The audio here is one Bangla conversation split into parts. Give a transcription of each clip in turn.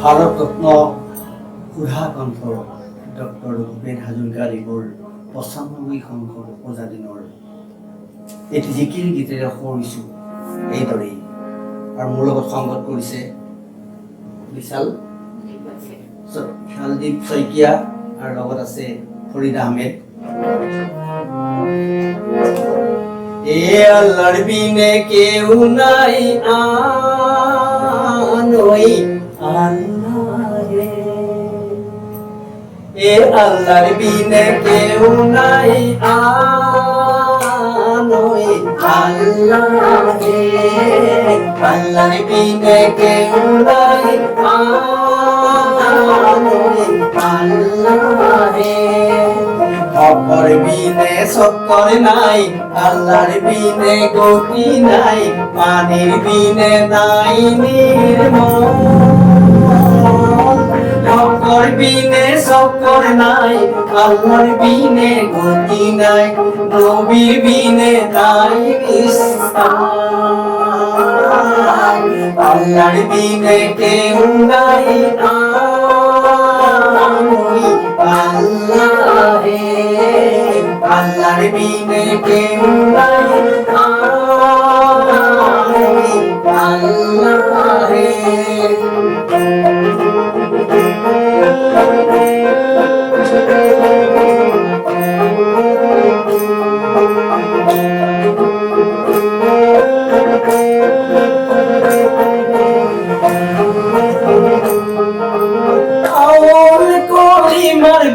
ভারতরত্ন সুধাকণ্ঠ ডক্টৰ ভূপেন হাজৰিকাৰ এইবোৰ ৯৫ সংখ্যক প্ৰজাদিনৰ এটি জিকিৰ গীতেৰে কৰিছোঁ এইদৰেই। আৰু মোৰ লগত সংগত কৰিছে বিশালদীপ শইকীয়া আৰু লগত আছে ফৰিদ আহমেদ। এ আল্লাহর বিনে কেউ নাই আনই আল্লাহ রে, এ আল্লাহর বিনে কেউ নাই আনই আল্লাহ রে, আল্লাহর বিনে কেউ নাই আনই আল্লাহ রে। অপর বিনে সত্তর নাই, আল্লাহর বিনে গতি নাই, পানির বিনে নাই নির্মল। অপর বিনে সত্তর নাই, আল্লাহর বিনে গতি নাই, নবীর বিনে নাই নিস্তার। আল্লাহর বিনে কেউ নাই আনই আল্লাহ রে, আল্লাহর বিনে কেউ নাই আনই আল্লাহ রে।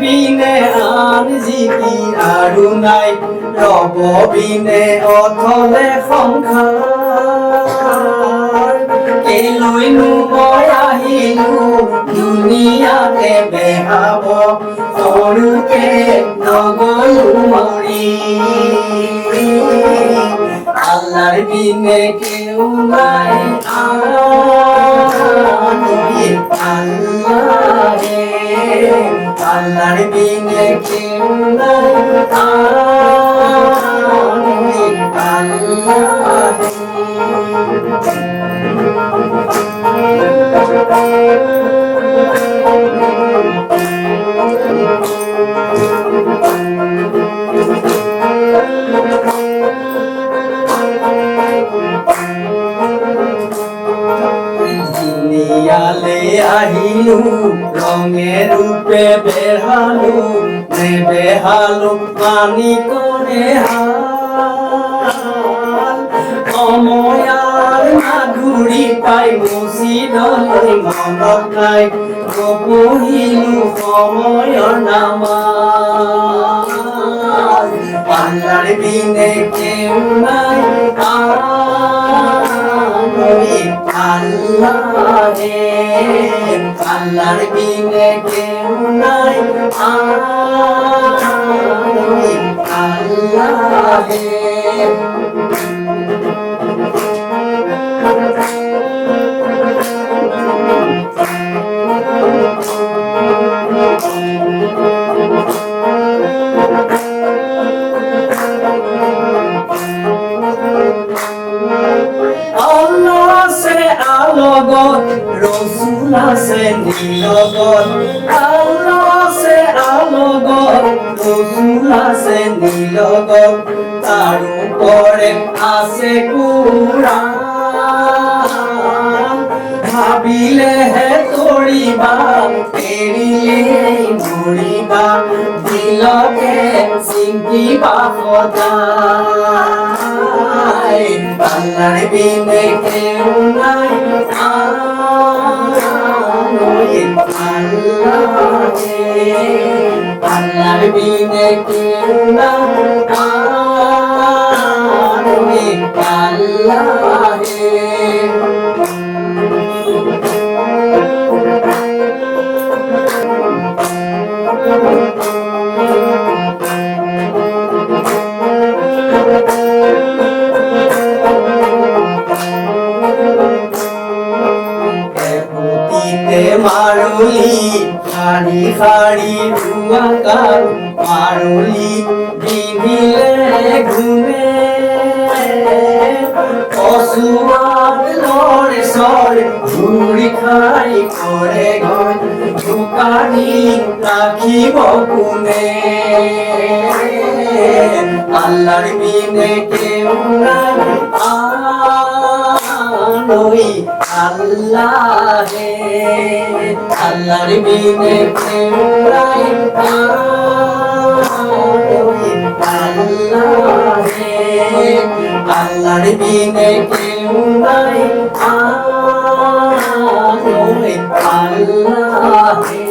বিনে আন জিকির আৰু নাই, ৰব বিনে অথলে সংসাৰ। কেলৈনো মই আহিলো দুনিয়াতে বেহাব, সৰুকে নগলো মৰি। আল্লাহর বিনে কেউ নাই আনই আল্লাহ রে, আল্লাহর বিনে কেউ নাই আনই আল্লাহ রে। দুনিয়ালে আহিলো রঙে রূপে বেহালো, নেবেহালো পানি করে হাল। অময়ার মাধুরী পাই মসজিদলৈ মনত নাই, নপঢ়িলো সময়ৰ নামাজ। আল্লাহর বিনে কেউ নাই আনই আল্লাহ রে, আল্লাহর বিনে কেউ নাই আনই আল্লাহ রে। আল্লাহ আছে আলগত, রসুল আছে নীলগত। আল্লাহ আছে আলগত, রসুল আছে নীলগত, তার উপরে আছে কুরআন। ভাবিলে হে তৰিবা, এৰিলে মৰিবা, দিলকে চিন্তিবা সদায়। আল্লাহর বিনে কেউ নাই আনই আল্লাহ রে, আল্লাহর বিনে কেউ নাই আনই আল্লাহ রে। মারুলি খাড়ি খাড়ি ধুয়াকার, মারুলি বিধিলে ঘুমে অসুয়ার লড়ে সরে ঘুরি খাই করে ঘর দোকানি রাখিব কোনে আল্লাহর বিনে কেউ নাই আলোই আল্লাহ হে আল্লাহর বিনে কেউ নাই আলোই আল্লাহ হে আল্লাহর বিনে কেউ নাই আলোই আল্লাহ হে